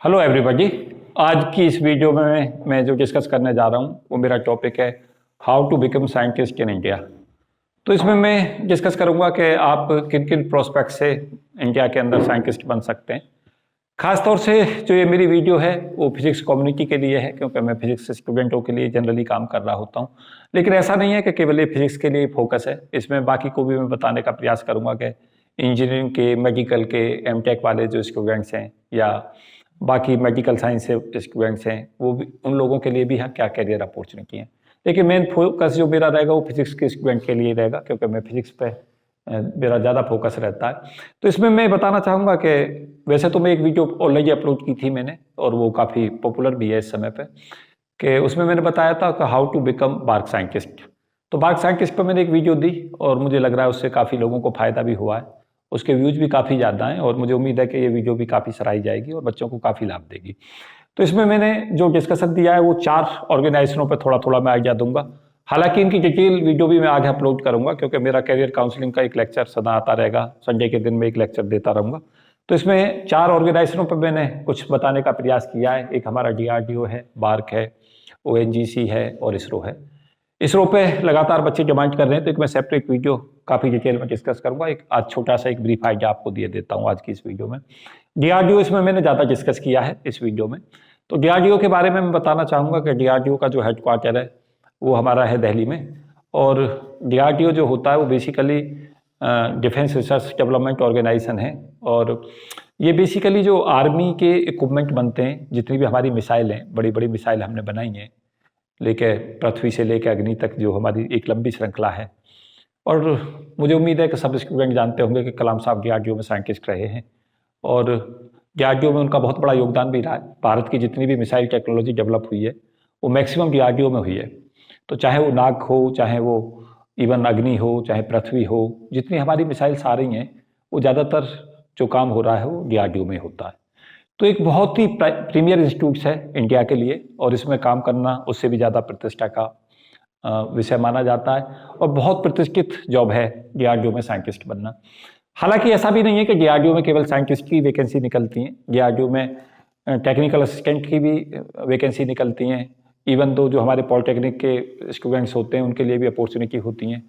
Hello everybody. आज की इस वीडियो में मैं जो डिस्कस करने जा रहा हूँ वो मेरा टॉपिक है how to become scientist in India. तो इसमें मैं डिस्कस करूँगा कि आप किन किन प्रोस्पेक्ट से इंडिया के अंदर साइंटिस्ट बन सकते हैं। खास तौर से जो ये मेरी वीडियो है वो फिजिक्स कम्युनिटी के लिए है, क्योंकि मैं फिजिक्स स्टूडेंटों के लिए जनरली काम कर रहा होता हूँ। लेकिन ऐसा नहीं है कि केवल ये फिजिक्स के लिए फोकस है, इसमें बाकी को भी मैं बताने का प्रयास करूँगा कि इंजीनियरिंग के, मेडिकल के, एमटेक वाले जो स्टूडेंट्स हैं या बाकी मेडिकल साइंस से स्टूडेंट्स हैं वो भी, उन लोगों के लिए भी क्या कैरियर अपॉर्चुनिटी है। लेकिन मेन फोकस जो मेरा रहेगा वो फिजिक्स के स्टूडेंट के लिए रहेगा, क्योंकि मैं फिजिक्स पे मेरा ज़्यादा फोकस रहता है। तो इसमें मैं बताना चाहूँगा कि वैसे तो मैं एक वीडियो ऑलरेडी अपलोड की थी मैंने, और वो काफ़ी पॉपुलर भी है इस समय पे, कि उसमें मैंने बताया था कि how to become BARC scientist. तो बार्क साइंटिस्ट पर मैंने एक वीडियो दी और मुझे लग रहा है उससे काफ़ी लोगों को फ़ायदा भी हुआ है, उसके व्यूज़ भी काफ़ी ज़्यादा हैं और मुझे उम्मीद है कि ये वीडियो भी काफ़ी सराही जाएगी और बच्चों को काफ़ी लाभ देगी। तो इसमें मैंने जो डिस्कशन दिया है वो 4 ऑर्गेनाइजेशनों पर थोड़ा थोड़ा मैं आइडिया दूंगा। हालांकि इनकी डिटेल वीडियो भी मैं आगे अपलोड करूंगा, क्योंकि मेरा कैरियर काउंसलिंग का एक लेक्चर सदा आता रहेगा, संडे के दिन में एक लेक्चर देता रहूंगा। तो इसमें 4 ऑर्गेनाइजेशनों पर मैंने कुछ बताने का प्रयास किया है। एक हमारा DRDO है, बार्क है, ONGC है और इसरो है। इसरो पे लगातार बच्चे डिमांड कर रहे हैं, तो एक मैं सेपरेट वीडियो काफ़ी डिटेल में डिस्कस करूंगा। एक आज छोटा सा एक ब्रीफ आइडिया आपको दिए देता हूँ आज की इस वीडियो में। DRDO इसमें मैंने ज़्यादा डिस्कस किया है इस वीडियो में। तो DRDO के बारे में मैं बताना चाहूँगा कि DRDO का जो हेडक्वार्टर है वो हमारा है दिल्ली में, और DRDO जो होता है वो basically defence research development organisation है। और ये बेसिकली जो आर्मी के इक्विपमेंट बनते हैं, जितनी भी हमारी मिसाइल हैं, बड़ी बड़ी मिसाइल हमने बनाई हैं, लेके पृथ्वी से लेकर अग्नि तक जो हमारी एक लंबी श्रृंखला है। और मुझे उम्मीद है कि सब स्टूडेंट जानते होंगे कि कलाम साहब DRDO में साइंटिस्ट रहे हैं, और DRDO में उनका बहुत बड़ा योगदान भी रहा है। भारत की जितनी भी मिसाइल टेक्नोलॉजी डेवलप हुई है वो मैक्सिमम DRDO में हुई है। तो चाहे वो नाग हो, चाहे वो इवन अग्नि हो, चाहे पृथ्वी हो, जितनी हमारी मिसाइल्स आ रही हैं वो ज़्यादातर जो काम हो रहा है वो DRDO में होता है। तो एक बहुत ही प्रीमियर इंस्टीट्यूट है इंडिया के लिए, और इसमें काम करना उससे भी ज़्यादा प्रतिष्ठा का विषय माना जाता है, और बहुत प्रतिष्ठित जॉब है DRDO में साइंटिस्ट बनना। हालांकि ऐसा भी नहीं है कि DRDO में केवल साइंटिस्ट की वैकेंसी निकलती हैं, DRDO में टेक्निकल असिस्टेंट की भी वैकेंसी निकलती हैं। इवन दो जो हमारे पॉलिटेक्निक के स्टूडेंट्स होते हैं उनके लिए भी अपॉर्चुनिटी होती हैं,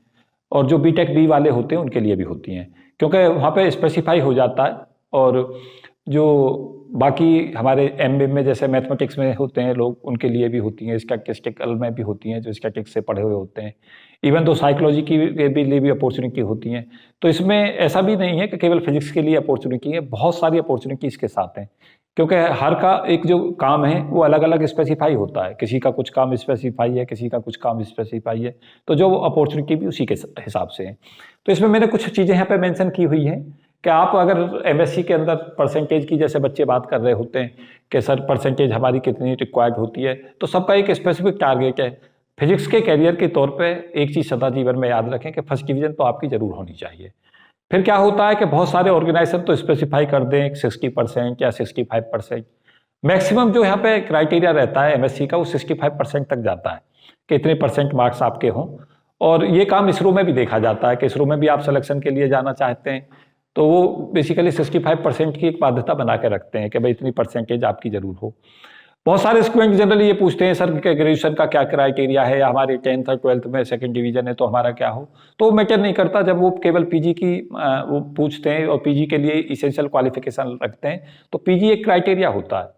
और जो BTech B वाले होते हैं उनके लिए भी होती हैं, क्योंकि वहाँ पे स्पेसिफाई हो जाता है। और जो बाकी हमारे MBA में जैसे मैथमेटिक्स में होते हैं लोग, उनके लिए भी होती हैं, स्टैटिस्टिकल में भी होती हैं जो स्टैटिक्स से पढ़े हुए होते हैं। इवन तो साइकोलॉजी की लिए भी अपॉर्चुनिटी होती हैं। तो इसमें ऐसा भी नहीं है कि केवल फिजिक्स के लिए अपॉर्चुनिटी है, बहुत सारी अपॉर्चुनिटी इसके साथ हैं, क्योंकि हर का एक जो काम है वो अलग अलग स्पेसिफाई होता है। किसी का कुछ काम स्पेसिफाई है, किसी का कुछ काम स्पेसिफाई है, तो जो अपॉर्चुनिटी भी उसी के हिसाब से है। तो इसमें मैंने कुछ चीज़ें यहाँ पे मेंशन की हुई हैं कि आप अगर MSc के अंदर परसेंटेज की जैसे बच्चे बात कर रहे होते हैं कि सर परसेंटेज हमारी कितनी रिक्वायर्ड होती है, तो सबका एक स्पेसिफिक टारगेट है। फिजिक्स के कैरियर के तौर पे एक चीज़ सदा जीवन में याद रखें कि फर्स्ट डिवीजन तो आपकी जरूर होनी चाहिए। फिर क्या होता है कि बहुत सारे ऑर्गेनाइजेशन तो स्पेसिफाई कर दें 60% या 65%। मैक्सिमम जो यहाँ पे क्राइटेरिया रहता है MSc का वो 65% तक जाता है कि इतने परसेंट मार्क्स आपके हों। और ये काम इसरो में भी देखा जाता है कि इसरो में भी आप सिलेक्शन के लिए जाना चाहते हैं तो वो बेसिकली 65% की एक बाध्यता बना के रखते हैं कि भाई इतनी परसेंटेज आपकी जरूर हो। बहुत सारे स्टूडेंट जनरली ये पूछते हैं सर कि ग्रेजुएशन का क्या क्राइटेरिया है, या हमारे 10th और 12th में सेकंड डिवीजन है तो हमारा क्या हो। तो वो मैटर नहीं करता, जब वो केवल PG की वो पूछते हैं और PG के लिए इसेंशियल क्वालिफिकेशन रखते हैं तो PG एक क्राइटेरिया होता है।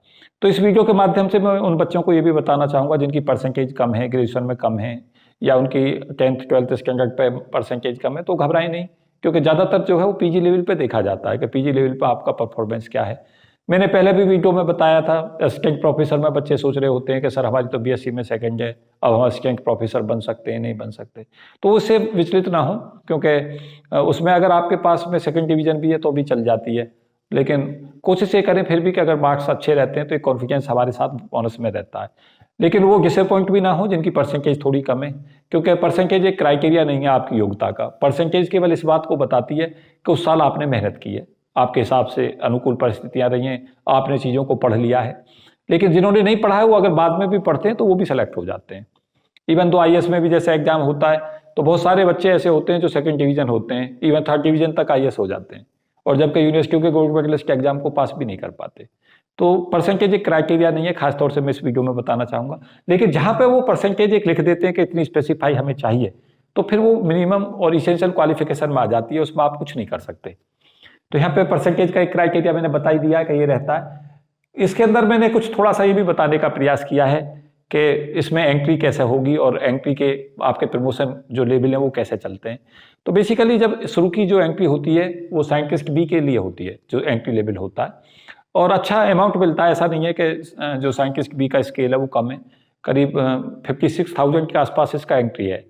तो इस वीडियो के माध्यम से मैं उन बच्चों को ये भी बताना चाहूँगा जिनकी परसेंटेज कम है, ग्रेजुएशन में कम है, या उनकी 10th 12th स्टैंडर्ड पे परसेंटेज कम है, तो घबराएं नहीं, क्योंकि ज़्यादातर जो है वो PG लेवल पे देखा जाता है कि PG लेवल पे आपका परफॉर्मेंस क्या है। मैंने पहले भी वीडियो में बताया था, असिस्टेंट प्रोफेसर में बच्चे सोच रहे होते हैं कि सर हमारी तो BSc में सेकंड है, अब हम असिस्टेंट प्रोफेसर बन सकते हैं, नहीं बन सकते। तो उससे विचलित ना हो, क्योंकि उसमें अगर आपके पास में सेकंड डिवीजन भी है तो भी चल जाती है, लेकिन कोशिश ये करें फिर भी कि अगर मार्क्स अच्छे रहते हैं तो एक कॉन्फिडेंस हमारे साथ बोनस में रहता है। लेकिन वो डिसअपॉइंट भी ना हो जिनकी परसेंटेज थोड़ी कम है, क्योंकि परसेंटेज एक क्राइटेरिया नहीं है आपकी योग्यता का। परसेंटेज केवल इस बात को बताती है कि उस साल आपने मेहनत की है, आपके हिसाब से अनुकूल परिस्थितियां रही हैं, आपने चीज़ों को पढ़ लिया है। लेकिन जिन्होंने नहीं पढ़ा है वो अगर बाद में भी पढ़ते हैं तो वो भी सेलेक्ट हो जाते हैं। इवन तो IAS में भी जैसे एग्जाम होता है तो बहुत सारे बच्चे ऐसे होते हैं जो सेकंड डिवीजन होते हैं, इवन थर्ड डिवीजन तक IAS हो जाते हैं, और जबकि यूनिवर्सिटियों के गोल्ड मेडलिस्ट एग्जाम को पास भी नहीं कर पाते। तो परसेंटेज एक क्राइटेरिया नहीं है, खासतौर से मैं इस वीडियो में बताना चाहूँगा। लेकिन जहाँ पे वो परसेंटेज एक लिख देते हैं कि इतनी स्पेसिफाई हमें चाहिए, तो फिर वो मिनिमम और इसेंशियल क्वालिफिकेशन में आ जाती है, उसमें आप कुछ नहीं कर सकते। तो यहाँ पे परसेंटेज का एक क्राइटेरिया मैंने बता ही दिया कि ये रहता है। इसके अंदर मैंने कुछ थोड़ा सा ये भी बताने का प्रयास किया है कि इसमें एंट्री कैसे होगी और एंट्री के आपके प्रमोशन जो लेवल हैं वो कैसे चलते हैं। तो बेसिकली जब शुरू की जो एंट्री होती है वो साइंटिस्ट बी के लिए होती है, जो एंट्री लेवल होता है, और अच्छा अमाउंट मिलता है। ऐसा नहीं है कि जो साइंटिस्ट बी का स्केल है वो कम है, करीब 56,000 के आसपास इसका एंट्री है।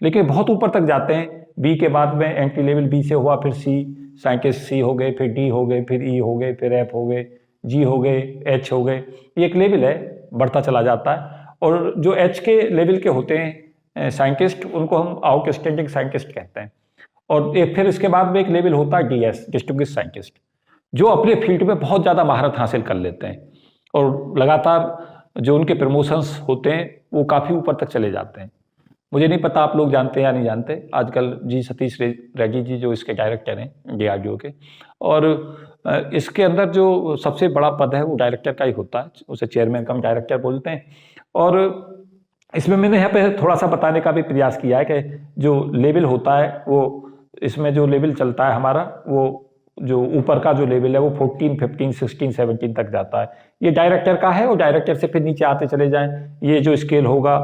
लेकिन बहुत ऊपर तक जाते हैं। बी के बाद में एंट्री लेवल बी से हुआ, फिर सी, साइंटिस्ट सी हो गए, फिर डी हो गए, फिर ई हो गए, फिर एफ हो गए, जी हो गए, एच हो गए। ये एक लेवल है, बढ़ता चला जाता है। और जो एच के लेवल के होते हैं साइंटिस्ट, उनको हम आउटस्टैंडिंग साइंटिस्ट कहते हैं। और एक फिर इसके बाद में एक लेवल होता है डीएस, डिस्टिंग्विश्ड साइंटिस्ट, जो अपने फील्ड में बहुत ज़्यादा महारत हासिल कर लेते हैं और लगातार जो उनके प्रमोशंस होते हैं वो काफ़ी ऊपर तक चले जाते हैं। मुझे नहीं पता आप लोग जानते हैं या नहीं जानते, आजकल जी सतीश रेड्डी जी जो इसके डायरेक्टर हैं डीआरडीओ के, और इसके अंदर जो सबसे बड़ा पद है वो डायरेक्टर का ही होता है, उसे चेयरमैन कम डायरेक्टर बोलते हैं। और इसमें मैंने यहाँ पे थोड़ा सा बताने का भी प्रयास किया है कि जो लेवल होता है वो, इसमें जो लेवल चलता है हमारा, वो जो ऊपर का जो लेवल है वो 14, 15, 16, 17 तक जाता है। ये डायरेक्टर का है, और डायरेक्टर से फिर नीचे आते चले जाएं। ये जो स्केल होगा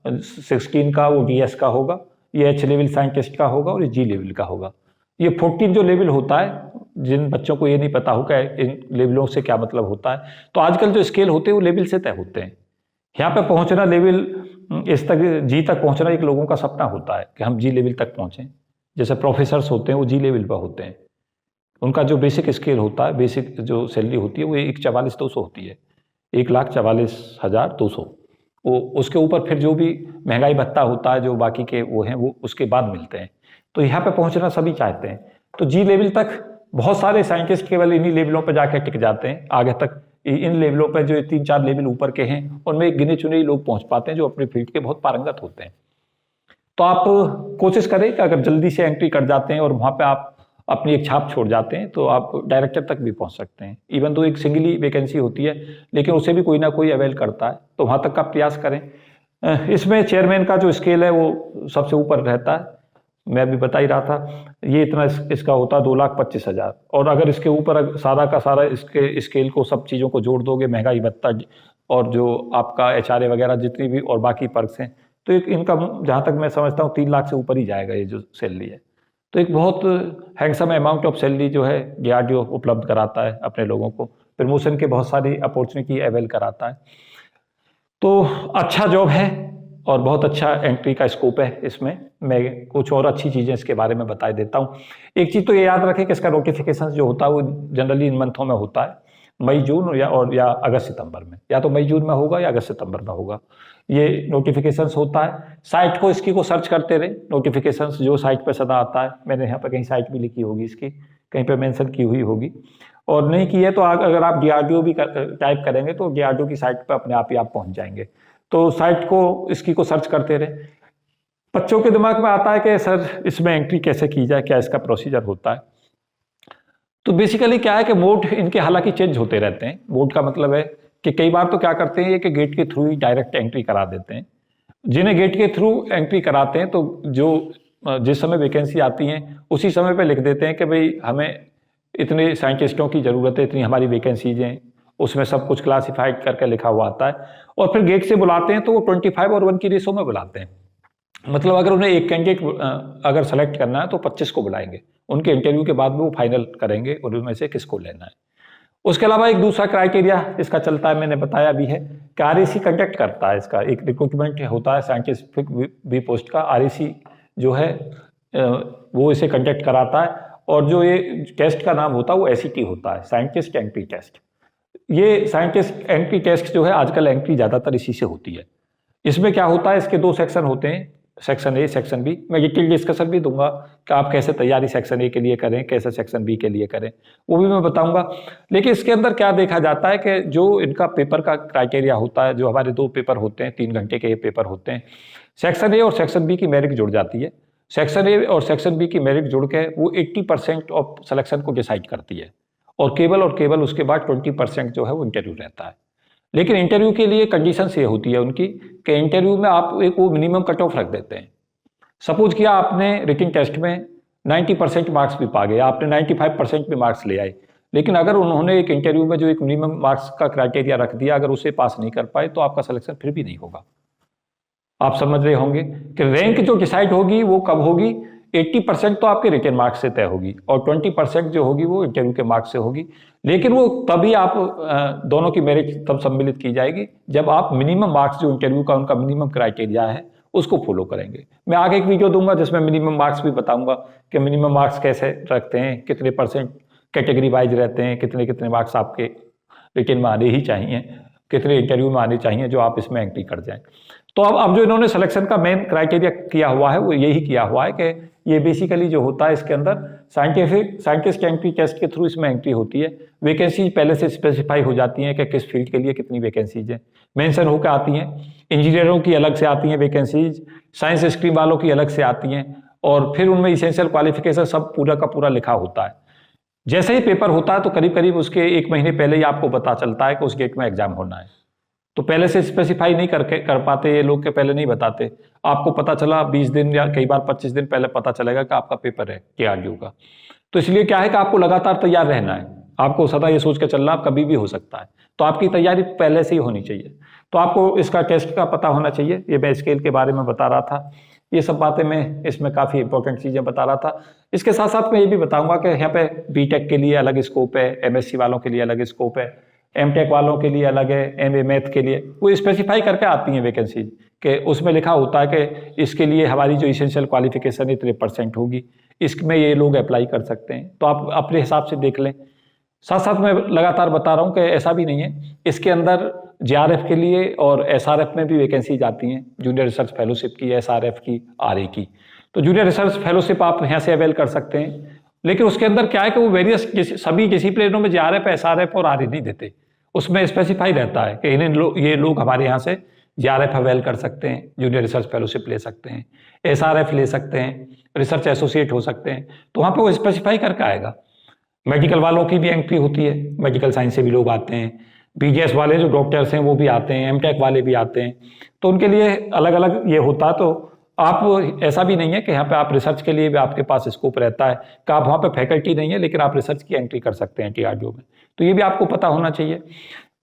16 का वो डीएस का होगा, ये एच लेवल साइंटिस्ट का होगा, और ये जी लेवल का होगा। ये 14 जो लेवल होता है, जिन बच्चों को ये नहीं पता होगा इन लेवलों से क्या मतलब होता है, तो आजकल जो स्केल होते हैं वो लेवल से तय होते हैं। यहाँ पे पहुंचना, लेवल इस तक, जी तक पहुंचना एक लोगों का सपना होता है कि हम जी लेवल तक पहुंचें। जैसे प्रोफेसर्स होते हैं वो जी लेवल पर होते हैं, उनका जो बेसिक स्केल होता है, बेसिक जो सैलरी होती है वो 1,44,200 होती है, 1,44,200। वो उसके ऊपर फिर जो भी महंगाई भत्ता होता है, जो बाकी के वो हैं, वो उसके बाद मिलते हैं। तो यहाँ पे पहुंचना सभी चाहते हैं। तो जी लेवल तक बहुत सारे साइंटिस्ट केवल इन्हीं लेवलों पर जाकर टिक जाते हैं। आगे तक इन लेवलों पर जो 3-4 लेवल ऊपर के हैं, उनमें गिने चुने ही लोग पहुंच पाते हैं जो अपने फील्ड के बहुत पारंगत होते हैं। तो आप कोशिश करें कि अगर जल्दी से एंट्री कर जाते हैं और वहाँ पे आप अपनी एक छाप छोड़ जाते हैं, तो आप डायरेक्टर तक भी पहुंच सकते हैं। इवन तो एक सिंगली वैकेंसी होती है, लेकिन उसे भी कोई ना कोई अवेल करता है, तो वहाँ तक का प्रयास करें। इसमें चेयरमैन का जो स्केल है वो सबसे ऊपर रहता है, मैं भी बता ही रहा था। ये इतना इसका होता है 2,25,000। और अगर इसके ऊपर सारा का सारा इसके स्केल को, सब चीज़ों को जोड़ दोगे, महंगाई भत्ता और जो आपका एचआरए वगैरह जितनी भी और बाकी पर्क्स हैं, तो एक इनकम जहाँ तक मैं समझता हूँ 3 लाख से ऊपर ही जाएगा ये जो सैलरी है। तो एक बहुत हैंडसम अमाउंट ऑफ सैलरी जो है डीआरडीओ उपलब्ध कराता है अपने लोगों को, प्रमोशन के बहुत सारी अपॉर्चुनिटी अवेल कराता है। तो अच्छा जॉब है और बहुत अच्छा एंट्री का स्कोप है इसमें। मैं कुछ और अच्छी चीज़ें इसके बारे में बता देता हूँ। एक चीज़ तो ये याद रखें कि इसका नोटिफिकेशन जो होता है वो जनरली इन मंथों में होता है, मई जून या अगस्त सितंबर में, या तो मई जून में होगा या अगस्त सितंबर में होगा। ये नोटिफिकेशंस होता है। साइट को इसकी को सर्च करते रहे, नोटिफिकेशंस जो साइट पर सदा आता है। मैंने यहाँ पर कहीं साइट भी लिखी होगी इसकी, कहीं पर मेंशन की हुई होगी, और नहीं की है तो अगर आप डीआरडीओ भी टाइप करेंगे तो डीआरडीओ की साइट पर अपने आप ही आप पहुँच जाएंगे। तो साइट को इसकी को सर्च करते रहे। बच्चों के दिमाग में आता है कि सर इसमें एंट्री कैसे की जाए, क्या इसका प्रोसीजर होता है। तो बेसिकली क्या है कि मोड इनके हालांकि चेंज होते रहते हैं। मोड का मतलब है कि कई बार तो क्या करते हैं कि गेट के थ्रू ही डायरेक्ट एंट्री करा देते हैं। जिन्हें गेट के थ्रू एंट्री कराते हैं तो जो जिस समय वैकेंसी आती है उसी समय पे लिख देते हैं कि भाई हमें इतने साइंटिस्टों की ज़रूरत है, इतनी हमारी वैकेंसीज हैं, उसमें सब कुछ क्लासिफाइड करके लिखा हुआ आता है। और फिर गेट से बुलाते हैं तो वो 25 और 1 की रेशो में बुलाते हैं। मतलब अगर उन्हें एक कैंडिडेट अगर सेलेक्ट करना है तो 25 को बुलाएंगे, उनके इंटरव्यू के बाद वो फाइनल करेंगे और उनमें से किसको लेना है। उसके अलावा एक दूसरा क्राइटेरिया इसका चलता है, मैंने बताया भी है कि आरएसी कंडक्ट करता है। इसका एक रिक्रूटमेंट होता है साइंटिफिक बी पोस्ट का, आरएसी जो है वो इसे कंडक्ट कराता है। और जो ये टेस्ट का नाम होता है वो एसीटी होता है, साइंटिस्ट एंट्री टेस्ट। ये साइंटिस्ट एंट्री टेस्ट जो है आजकल एंट्री ज़्यादातर इसी से होती है। इसमें क्या होता है, इसके 2 सेक्शन होते हैं, सेक्शन ए, सेक्शन बी। मैं डिटेल डिस्कशन भी दूंगा कि आप कैसे तैयारी सेक्शन ए के लिए करें, कैसे सेक्शन बी के लिए करें, वो भी मैं बताऊंगा। लेकिन इसके अंदर क्या देखा जाता है कि जो इनका पेपर का क्राइटेरिया होता है, जो हमारे 2 पेपर होते हैं, 3 घंटे के ये पेपर होते हैं, सेक्शन ए और सेक्शन बी की मेरिट जुड़ जाती है। सेक्शन ए और सेक्शन बी की मेरिट जुड़ के वो 80% ऑफ सिलेक्शन को डिसाइड करती है। और केवल उसके बाद 20% जो है वो इंटरव्यू रहता है। लेकिन इंटरव्यू के लिए कंडीशंस ये होती है उनकी कि इंटरव्यू में आप एक वो मिनिमम कट ऑफ रख देते हैं। सपोज किया आपने रिटन टेस्ट में 90% मार्क्स भी पा गए, आपने 95% भी मार्क्स ले आए, लेकिन अगर उन्होंने एक इंटरव्यू में जो एक मिनिमम मार्क्स का क्राइटेरिया रख दिया, अगर उसे पास नहीं कर पाए तो आपका सिलेक्शन फिर भी नहीं होगा। आप समझ रहे होंगे कि रैंक जो डिसाइड होगी वो कब होगी, 80% तो आपके रिटन मार्क्स से तय होगी और 20% जो होगी वो इंटरव्यू के मार्क्स से होगी। लेकिन वो तभी आप दोनों की मेरिट तब सम्मिलित की जाएगी जब आप मिनिमम मार्क्स जो इंटरव्यू का उनका मिनिमम क्राइटेरिया है उसको फॉलो करेंगे। मैं आगे एक वीडियो दूंगा जिसमें मिनिमम मार्क्स भी बताऊंगा कि मिनिमम मार्क्स कैसे रखते हैं, कितने परसेंट कैटेगरी वाइज रहते हैं, कितने कितने मार्क्स आपके रिटन में आने ही चाहिए, कितने इंटरव्यू में आने चाहिए जो आप इसमें एंट्री कर जाएं। तो अब जो इन्होंने सिलेक्शन का मेन क्राइटेरिया किया हुआ है वो यही किया हुआ है कि ये बेसिकली जो होता है इसके अंदर साइंटिस्ट एंट्री टेस्ट के थ्रू इसमें एंट्री होती है। वैकेंसीज पहले से स्पेसिफाई हो जाती हैं कि किस फील्ड के लिए कितनी वैकेंसीज हैं, मेंशन होकर आती हैं। इंजीनियरों की अलग से आती हैं वैकेंसीज, साइंस स्ट्रीम वालों की अलग से आती हैं, और फिर उनमें इसेंशियल क्वालिफिकेशन सब पूरा का पूरा लिखा होता है। जैसे ही पेपर होता है तो करीब करीब उसके 1 महीने पहले ही आपको पता चलता है कि उस डेट में एग्जाम होना है। तो पहले से स्पेसिफाई नहीं कर पाते ये लोग, के पहले नहीं बताते। आपको पता चला 20 दिन या कई बार 25 दिन पहले पता चलेगा कि आपका पेपर है KRDO का। तो इसलिए क्या है कि आपको लगातार तैयार रहना है, आपको सदा ये सोच के चलना कभी भी हो सकता है, तो आपकी तैयारी पहले से ही होनी चाहिए। तो आपको इसका टेस्ट का पता होना चाहिए। ये मैं स्केल के बारे में बता रहा था, ये सब बातें मैं इसमें काफ़ी इंपॉर्टेंट चीज़ें बता रहा था। इसके साथ साथ मैं ये भी बताऊंगा कि यहाँ पे BTech के लिए अलग स्कोप है, MSc वालों के लिए अलग स्कोप है, MTech वालों के लिए अलग है, MA मैथ के लिए, वो स्पेसिफाई करके आती हैं वैकेंसी कि उसमें लिखा होता है कि इसके लिए हमारी जो इसेंशियल क्वालिफिकेशन है 3% होगी, इसमें ये लोग अप्लाई कर सकते हैं। तो आप अपने हिसाब से देख लें। साथ साथ मैं लगातार बता रहा हूँ कि ऐसा भी नहीं है, इसके अंदर JRF के लिए और SRF में भी वैकेंसी जाती हैं, जूनियर रिसर्च फेलोशिप की, SRF की, RA की। तो जूनियर रिसर्च फेलोशिप आप यहाँ से अवेल कर सकते हैं, लेकिन उसके अंदर क्या है कि वो वेरियस सभी डिसिप्लिनों में JRF, SRF और RA नहीं देते। उसमें स्पेसिफाई रहता है कि ये लोग हमारे यहाँ से JRF अवेल कर सकते हैं, जूनियर रिसर्च फेलोशिप ले सकते हैं, SRF ले सकते हैं, रिसर्च एसोसिएट हो सकते हैं। तो वहाँ पे वो स्पेसिफाई करके आएगा। मेडिकल वालों की भी एंट्री होती है, मेडिकल साइंस से भी लोग आते हैं, BGS वाले जो डॉक्टर्स हैं वो भी आते हैं, MTech वाले भी आते हैं। तो उनके लिए अलग अलग ये होता है। तो आप ऐसा भी नहीं है कि यहाँ पे आप रिसर्च के लिए भी आपके पास स्कोप रहता है कि आप वहाँ पे फैकल्टी नहीं है लेकिन आप रिसर्च की एंट्री कर सकते हैं TRDO में। तो ये भी आपको पता होना चाहिए।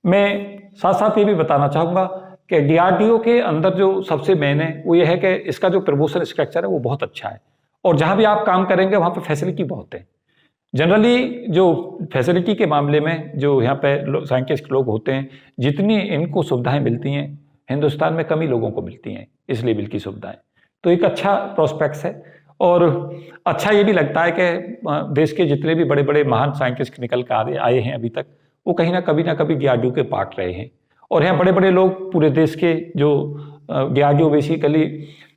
मैं साथ साथ ये भी बताना चाहूँगा कि DRDO के अंदर जो सबसे मेन है वो ये है कि इसका जो प्रमोशन स्ट्रक्चर है वो बहुत अच्छा है, और जहाँ भी आप काम करेंगे वहाँ पे फैसिलिटी बहुत है। जनरली जो फैसिलिटी के मामले में जो यहाँ पे साइंटिस्ट लोग होते हैं, जितनी इनको सुविधाएं मिलती हैं हिंदुस्तान में कम ही लोगों को मिलती हैं इस लेवल की सुविधाएं। तो एक अच्छा प्रोस्पेक्ट्स है, और अच्छा ये भी लगता है कि देश के जितने भी बड़े बड़े महान साइंटिस्ट निकल कर आए हैं अभी तक, वो कहीं ना कभी DRDO के पार्ट रहे हैं। और यहाँ बड़े बड़े लोग पूरे देश के जो DRDO बेसिकली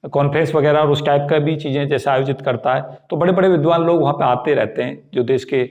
कॉन्फ्रेंस वगैरह और उस टाइप का भी चीज़ें जैसे आयोजित करता है, तो बड़े बड़े विद्वान लोग वहाँ पे आते रहते हैं जो देश के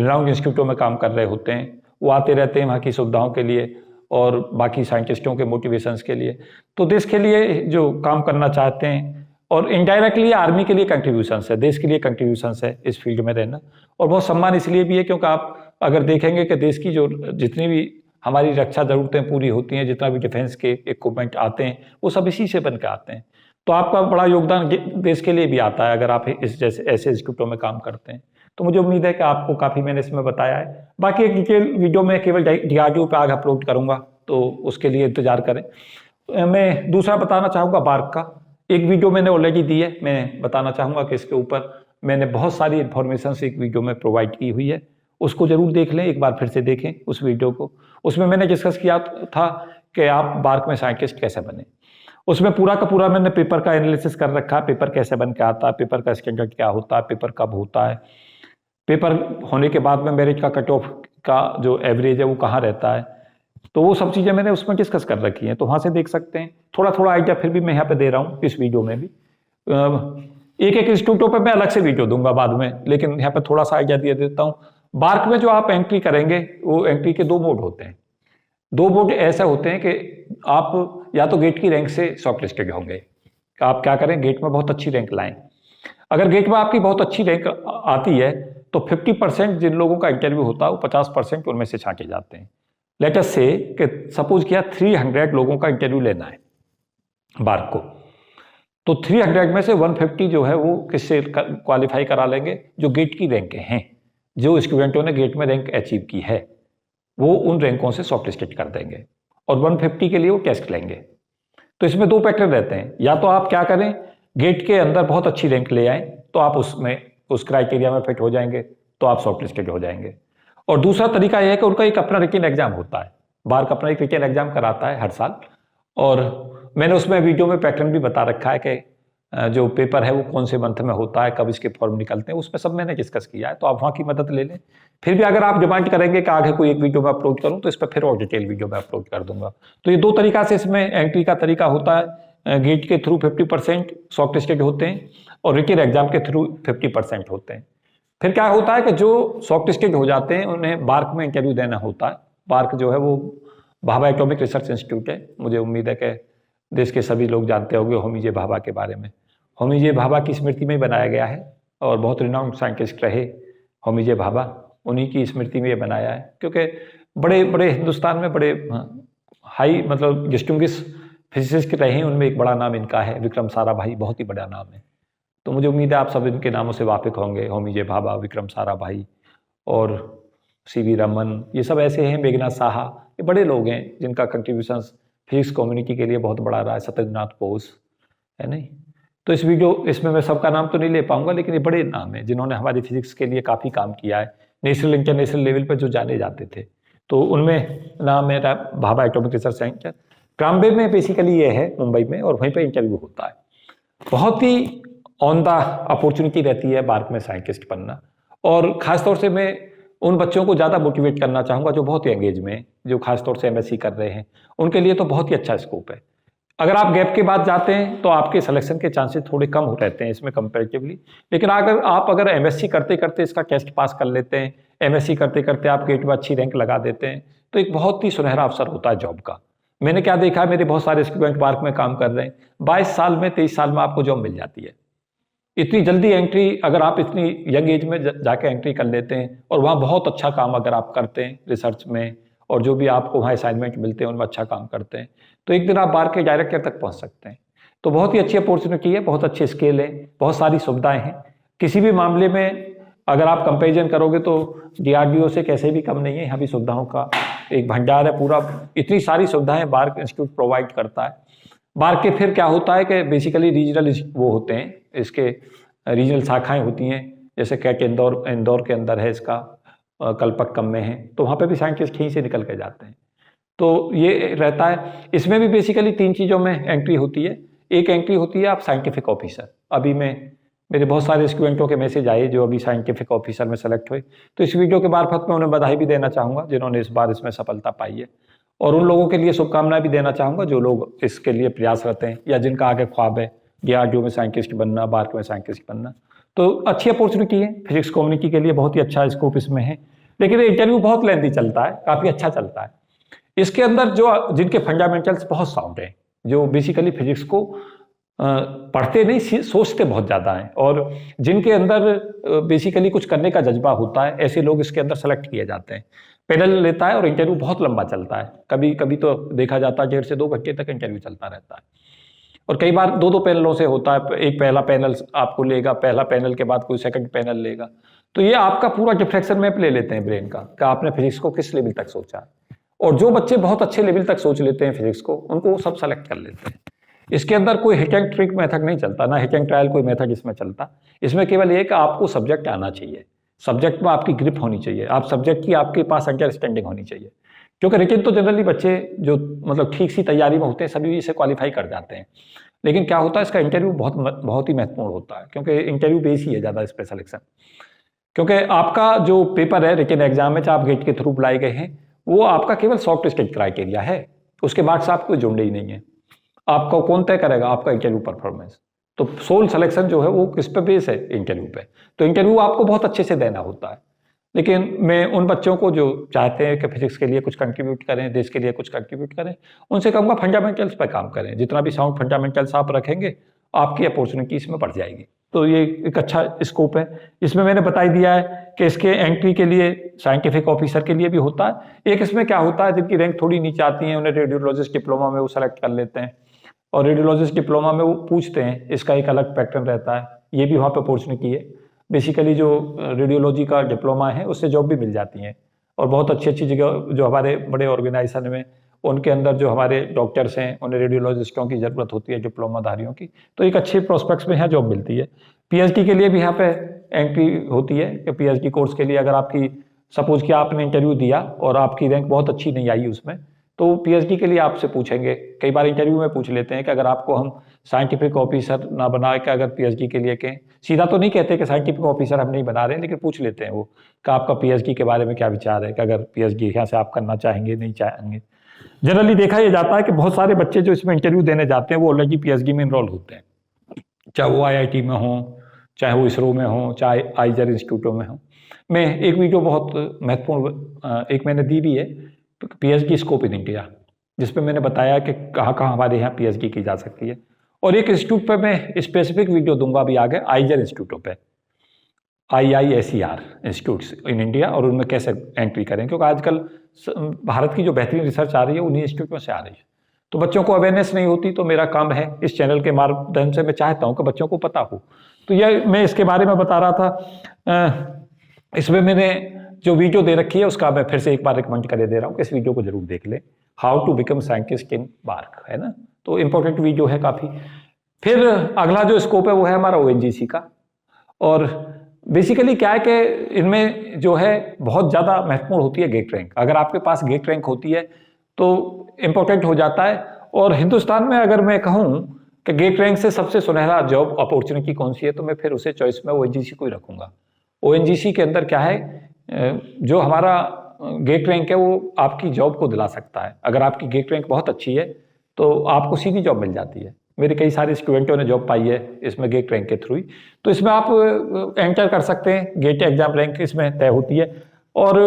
राउंड इंस्टीट्यूटों में काम कर रहे होते हैं, वो आते रहते हैं वहाँ की सुविधाओं के लिए और बाकी साइंटिस्टों के मोटिवेशंस के लिए। तो देश के लिए जो काम करना चाहते हैं, और इनडायरेक्टली आर्मी के लिए कंट्रीब्यूशंस है, देश के लिए कंट्रीब्यूशंस है इस फील्ड में रहना। और बहुत सम्मान इसलिए भी है क्योंकि आप अगर देखेंगे कि देश की जो जितनी भी हमारी रक्षा ज़रूरतें पूरी होती हैं, जितना भी डिफेंस के इक्विपमेंट आते हैं वो सब इसी से बन के आते हैं। तो आपका बड़ा योगदान देश के लिए भी आता है अगर आप इस जैसे ऐसे इंस्टीट्यूटों में काम करते हैं। तो मुझे उम्मीद है कि आपको काफ़ी मैंने इसमें बताया है। बाकी एक डिटेल वीडियो में केवल DRDO पे आगे अपलोड करूँगा, तो उसके लिए इंतजार करें। मैं दूसरा बताना चाहूँगा बार्क का, एक वीडियो मैंने ऑलरेडी दी है, मैं बताना चाहूँगा कि इसके ऊपर मैंने बहुत सारी इन्फॉर्मेशन एक वीडियो में प्रोवाइड की हुई है, उसको जरूर देख लें, एक बार फिर से देखें उस वीडियो को। उसमें मैंने डिस्कस किया था कि आप बार्क में साइंटिस्ट कैसे बने। उसमें पूरा का पूरा मैंने पेपर का एनालिसिस कर रखा है, पेपर कैसे बन के आता है, पेपर का स्टैंडर्ड क्या होता है, पेपर कब होता है, पेपर होने के बाद में मेरिट का कट ऑफ का जो एवरेज है वो कहाँ रहता है। तो वो सब चीज़ें मैंने उसमें डिस्कस कर रखी हैं, तो वहाँ से देख सकते हैं। थोड़ा थोड़ा आइडिया फिर भी मैं यहाँ पे दे रहा हूँ इस वीडियो में भी। एक एक इंस्टीट्यूटों पे मैं अलग से वीडियो दूंगा बाद में, लेकिन यहाँ पे थोड़ा सा आइडिया दे देता हूँ। बार्क में जो आप एंट्री करेंगे वो एंट्री के 2 मोड होते हैं। 2 मोड ऐसे होते हैं कि आप या तो गेट की रैंक से शॉर्टलिस्टेड होंगे, आप क्या करें गेट में बहुत अच्छी रैंक लाएं। अगर गेट में आपकी बहुत अच्छी रैंक आती है तो 50% जिन लोगों का इंटरव्यू होता है वो 50% उनमें से छांटे जाते हैं। लेट अस से कि सपोज किया 300 लोगों का इंटरव्यू लेना है बार को, तो 300 में से 150 जो है वो किससे क्वालिफाई करा लेंगे, जो गेट की रैंक हैं, जो स्टूडेंटों ने गेट में रैंक अचीव की है वो उन रैंकों से शॉर्टलिस्टेड कर देंगे और 150 के लिए वो टेस्ट लेंगे। तो इसमें दो पैटर्न रहते हैं, या तो आप क्या करें गेट के अंदर बहुत अच्छी रैंक ले आए तो आप उसमें उस क्राइटेरिया में फिट हो जाएंगे, तो आप शॉर्टलिस्टेड हो जाएंगे। और दूसरा तरीका यह है कि उनका एक अपना रिटन एग्जाम होता है, बार का अपना एक रिटन एग्जाम कराता है हर साल, और मैंने उसमें वीडियो में पैटर्न भी बता रखा है कि जो पेपर है वो कौन से मंथ में होता है, कब इसके फॉर्म निकलते हैं, उसमें सब मैंने डिस्कस किया है, तो आप वहाँ की मदद ले लें। फिर भी अगर आप डिमांड करेंगे कि आगे कोई एक वीडियो में अपलोड करूँ तो इस पर फिर और डिटेल वीडियो में अपलोड कर दूंगा। तो ये दो तरीका से इसमें एंट्री का तरीका होता है, गेट के थ्रू 50% शॉर्टलिस्टेड होते हैं और रिटन एग्जाम के थ्रू 50% होते हैं। फिर क्या होता है कि जो शॉर्टलिस्टेड हो जाते हैं उन्हें बार्क में इंटरव्यू देना होता है। बार्क जो है वो भाभा एटॉमिक रिसर्च इंस्टीट्यूट है, मुझे उम्मीद है कि देश के सभी लोग जानते होंगे होमी जे भाभा के बारे में। होमी जे भाभा की स्मृति में बनाया गया है और बहुत रिनाउंड साइंटिस्ट रहे होमी जे भाभा, उन्हीं की स्मृति में ये बनाया है, क्योंकि बड़े बड़े हिंदुस्तान में बड़े हाई मतलब डिस्टिंग्विश फिजिसिस्ट रहे हैं, उनमें एक बड़ा नाम इनका है विक्रम साराभाई, बहुत ही बड़ा नाम है। तो मुझे उम्मीद है आप सब इनके नामों से वाकिफ होंगे, होमी जे भाभा, विक्रम साराभाई और सीवी रमन, ये सब ऐसे हैं, मेघनाथ साहा, ये बड़े लोग हैं जिनका कंट्रीब्यूशन फिजिक्स कम्युनिटी के लिए बहुत बड़ा रहा है, सत्येंद्रनाथ बोस है नहीं। तो इसमें मैं सबका नाम तो नहीं ले पाऊंगा, लेकिन ये बड़े नाम हैं जिन्होंने हमारी फिजिक्स के लिए काफ़ी काम किया है, नेशनल इंटरनेशनल लेवल पर जो जाने जाते थे। तो उनमें नाम है Bhabha atomic research centre, Trombay में बेसिकली ये है मुंबई में, और वहीं पे इंटरव्यू होता है। बहुत ही ऑन द अपॉर्चुनिटी रहती है बार्क में साइंटिस्ट बनना, और ख़ासतौर से मैं उन बच्चों को ज़्यादा मोटिवेट करना चाहूँगा जो बहुत यंग एज में हैं, जो खासतौर से एमएससी कर रहे हैं, उनके लिए तो बहुत ही अच्छा स्कोप है। अगर आप गैप के बाद जाते हैं तो आपके सिलेक्शन के चांसेस थोड़े कम हो रहते हैं इसमें कंपैरेटिवली, लेकिन अगर एमएससी करते करते इसका टेस्ट पास कर लेते हैं, एमएससी करते करते आप गेट में अच्छी रैंक लगा देते हैं, तो एक बहुत ही सुनहरा अवसर होता है जॉब का। मैंने क्या देखा है, मेरे बहुत सारे स्टूडेंट बार्क में काम कर रहे हैं, 22 साल में 23 साल में आपको जॉब मिल जाती है। इतनी जल्दी एंट्री, अगर आप इतनी यंग एज में जाके एंट्री कर लेते हैं और वहाँ बहुत अच्छा काम अगर आप करते हैं रिसर्च में, और जो भी आपको वहाँ असाइनमेंट मिलते हैं उनमें अच्छा काम करते हैं, तो एक दिन आप बार के डायरेक्टर तक पहुँच सकते हैं। तो बहुत ही अच्छी अपॉर्चुनिटी है, बहुत अच्छे स्केल है, बहुत सारी सुविधाएं हैं। किसी भी मामले में अगर आप कंपेरिजन करोगे तो DRDO से कैसे भी कम नहीं है, यहाँ भी सुविधाओं का एक भंडार है पूरा, इतनी सारी सुविधाएं बार्क इंस्टीट्यूट प्रोवाइड करता है। बार्क के फिर क्या होता है कि बेसिकली रीजनल वो होते हैं, इसके रीजनल शाखाएं होती हैं, जैसे कैट इंदौर के अंदर है, इसका कल्पक्कम में है, तो वहाँ पे भी साइंटिस्ट यहीं से निकल के जाते हैं। तो ये रहता है। इसमें भी बेसिकली 3 चीज़ों में एंट्री होती है। एक एंट्री होती है आप साइंटिफिक ऑफिसर, अभी मेरे बहुत सारे स्टूडेंटों के मैसेज आए जो अभी साइंटिफिक ऑफिसर में सेलेक्ट हुए, तो इस वीडियो के मार्फत में उन्हें बधाई भी देना चाहूँगा जिन्होंने इस बार इसमें सफलता पाई है, और उन लोगों के लिए शुभकामनाएं भी देना चाहूँगा जो लोग इसके लिए प्रयासरत हैं या जिनका आगे ख्वाब है DRDO में साइंटिस्ट बनना, बार्क में साइंटिस्ट बनना। तो अच्छी अपॉर्चुनिटी है, फिजिक्स कम्युनिटी के लिए बहुत ही अच्छा स्कोप इसमें है, लेकिन इंटरव्यू बहुत लेंथी चलता है, काफ़ी अच्छा चलता है। इसके अंदर जिनके फंडामेंटल्स बहुत साउंड हैं, जो बेसिकली फिजिक्स को पढ़ते नहीं सोचते बहुत ज़्यादा हैं, और जिनके अंदर बेसिकली कुछ करने का जज्बा होता है, ऐसे लोग इसके अंदर सेलेक्ट किए जाते हैं। पैनल लेता है और इंटरव्यू बहुत लंबा चलता है, कभी कभी तो देखा जाता है 1.5 से 2 घंटे तक इंटरव्यू चलता रहता है, और कई बार 2-2 पैनलों से होता है। एक पहला पैनल आपको लेगा, पहला पैनल के बाद कोई सेकंड पैनल लेगा, तो ये आपका पूरा डिफ्रेक्शन मैप ले लेते हैं ब्रेन का कि आपने फिजिक्स को किस लेवल तक सोचा है। और जो बच्चे बहुत अच्छे लेवल तक सोच लेते हैं फिजिक्स को, उनको वो सब सेलेक्ट कर लेते हैं। इसके अंदर कोई हिट एंड ट्रिक मेथड नहीं चलता, ना हिट एंड ट्रायल कोई मेथड इसमें चलता। इसमें केवल ये कि आपको सब्जेक्ट आना चाहिए, सब्जेक्ट में आपकी ग्रिप होनी चाहिए, आप सब्जेक्ट की आपके पास अंडरस्टैंडिंग होनी चाहिए। क्योंकि रिटन तो जनरली बच्चे जो मतलब ठीक सी तैयारी में होते हैं सभी इसे क्वालिफाई कर जाते हैं, लेकिन क्या होता है इसका इंटरव्यू बहुत ही महत्वपूर्ण होता है, क्योंकि इंटरव्यू बेस ही है ज़्यादा इस पे सिलेक्शन। क्योंकि आपका जो पेपर है रिटन एग्जाम में आप गेट के थ्रू बुलाए गए हैं, वो आपका केवल सॉफ्ट स्किल क्राइटेरिया है, उसके बाद से आपको जुड़े ही नहीं है। आपका कौन तय करेगा? आपका इंटरव्यू परफॉर्मेंस। तो सोल सिलेक्शन जो है वो किस पे बेस है? इंटरव्यू पे। तो इंटरव्यू आपको बहुत अच्छे से देना होता है। लेकिन मैं उन बच्चों को जो चाहते हैं कि फिजिक्स के लिए कुछ कंट्रीब्यूट करें, देश के लिए कुछ कंट्रीब्यूट करें, उनसे कहूँगा फंडामेंटल्स पे काम करें। जितना भी साउंड फंडामेंटल्स आप रखेंगे, आपकी अपॉर्चुनिटी इसमें बढ़ जाएगी। तो ये एक अच्छा स्कोप है। इसमें मैंने बता ही दिया है कि इसके एंट्री के लिए साइंटिफिक ऑफिसर के लिए भी होता है। एक इसमें क्या होता है, जिनकी रैंक थोड़ी नीचे आती है उन्हें रेडियोलॉजिस्ट डिप्लोमा में वो सेलेक्ट कर लेते हैं, और रेडियोलॉजिस्ट डिप्लोमा में वो पूछते हैं, इसका एक अलग पैटर्न रहता है, ये भी वहाँ पे अपॉर्चुनिटी है। बेसिकली जो रेडियोलॉजी का डिप्लोमा है उससे जॉब भी मिल जाती है, और बहुत अच्छी अच्छी जगह जो हमारे बड़े ऑर्गेनाइजेशन में उनके अंदर जो हमारे डॉक्टर्स हैं उन्हें रेडियोलॉजिस्टों की ज़रूरत होती है, डिप्लोमाधारियों की, तो एक अच्छे प्रोस्पेक्ट्स में यहाँ जॉब मिलती है। पीएचडी के लिए भी यहाँ पे एंट्री होती है कि पीएचडी कोर्स के लिए अगर आपकी सपोज कि आपने इंटरव्यू दिया और आपकी रैंक बहुत अच्छी नहीं आई उसमें, तो पीएचडी के लिए आपसे पूछेंगे, कई बार इंटरव्यू में पूछ लेते हैं कि अगर आपको हम साइंटिफिक ऑफिसर ना बना के अगर पीएचडी के लिए कहें, सीधा तो नहीं कहते कि साइंटिफिक ऑफिसर हम नहीं बना रहे हैं, लेकिन पूछ लेते हैं वो कि आपका पीएचडी के बारे में क्या विचार है, कि अगर पीएचडी यहाँ से आप करना चाहेंगे नहीं चाहेंगे। जनरली देखा यह जाता है कि बहुत सारे बच्चे जो इसमें इंटरव्यू देने जाते हैं वो ऑलरेडी पीएचडी में इनरोल होते हैं, चाहे वो आईआईटी में हो, चाहे वो इसरो में हो, चाहे आइजर इंस्टीट्यूटों में हो। मैं एक वीडियो बहुत महत्वपूर्ण एक मैंने दी भी है, पीएचडी स्कोप इन इंडिया, जिसपे मैंने बताया कि कहाँ कहाँ हमारे यहाँ पीएचडी की जा सकती है। और एक इंस्टीट्यूट पे मैं स्पेसिफिक वीडियो दूंगा अभी आगे, आइजर इंस्टीट्यूटों पे, IISER इंस्टीट्यूट्स इन इंडिया, और उनमें कैसे एंट्री करें, क्योंकि आजकल भारत की जो बेहतरीन रिसर्च आ रही है उन्हीं इंस्टीट्यूटों से आ रही है। तो बच्चों को अवेयरनेस नहीं होती, तो मेरा काम है इस चैनल के माध्यम से मैं चाहता हूँ कि बच्चों को पता हो। तो यह मैं इसके बारे में बता रहा था। इसमें मैंने जो वीडियो दे रखी है उसका मैं फिर से एक बार रिकमेंड कर दे रहा हूँ कि इस वीडियो को जरूर देख ले, how to become scientist in BARC, है ना, तो इम्पोर्टेंट वीडियो है काफ़ी। फिर अगला जो स्कोप है वो है हमारा ONGC का, और बेसिकली क्या है कि इनमें जो है बहुत ज़्यादा महत्वपूर्ण होती है गेट रैंक। अगर आपके पास गेट रैंक होती है तो इम्पोर्टेंट हो जाता है। और हिंदुस्तान में अगर मैं कहूँ कि गेट रैंक से सबसे सुनहरा जॉब अपॉर्चुनिटी कौन सी है, तो मैं फिर उसे चॉइस में ONGC को ही रखूँगा। ONGC के अंदर क्या है, जो हमारा गेट रैंक है वो आपकी जॉब को दिला सकता है। अगर आपकी गेट रैंक बहुत अच्छी है तो आपको सीधी जॉब मिल जाती है। मेरे कई सारे स्टूडेंटों ने जॉब पाई है इसमें गेट रैंक के थ्रू ही। तो इसमें आप एंटर कर सकते हैं, गेट एग्जाम रैंक इसमें तय होती है। और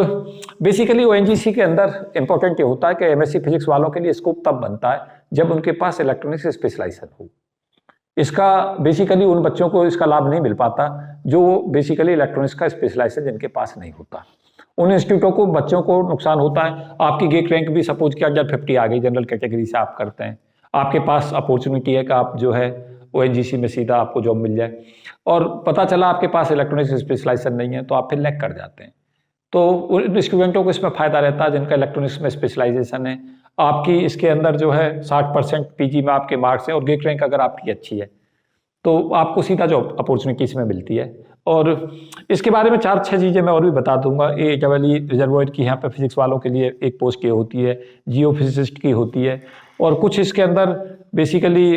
बेसिकली ONGC के अंदर इंपॉर्टेंट ये होता है कि MSc फिजिक्स वालों के लिए स्कोप तब बनता है जब उनके पास इलेक्ट्रॉनिक्स स्पेशलाइजेशन हो। इसका बेसिकली उन बच्चों को इसका लाभ नहीं मिल पाता जो बेसिकली इलेक्ट्रॉनिक्स का स्पेशलाइजेशन जिनके पास नहीं होता। उन इंस्टीट्यूटों को बच्चों को नुकसान होता है। आपकी गेट रैंक भी सपोज कि अगर 50 आ गई, जनरल कैटेगरी से आप करते हैं, आपके पास अपॉर्चुनिटी है कि आप जो है ONGC में सीधा आपको जॉब मिल जाए, और पता चला आपके पास इलेक्ट्रॉनिक्स स्पेशलाइजेशन नहीं है तो आप फिर लैग कर जाते हैं। तो उन स्टूडेंटों को इसमें फ़ायदा रहता है जिनका इलेक्ट्रॉनिक्स में स्पेशलाइजेशन है। आपकी इसके अंदर जो है 60% PG में आपके मार्क्स हैं और गेट रैंक अगर आपकी अच्छी है तो आपको सीधा जॉब अपॉर्चुनिटी इसमें मिलती है। और इसके बारे में 4-6 चीज़ें मैं और भी बता दूंगा। AEE रिजर्वॉयर की यहाँ पे फिजिक्स वालों के लिए एक पोस्ट की होती है, जियोफिजिसिस्ट की होती है, और कुछ इसके अंदर बेसिकली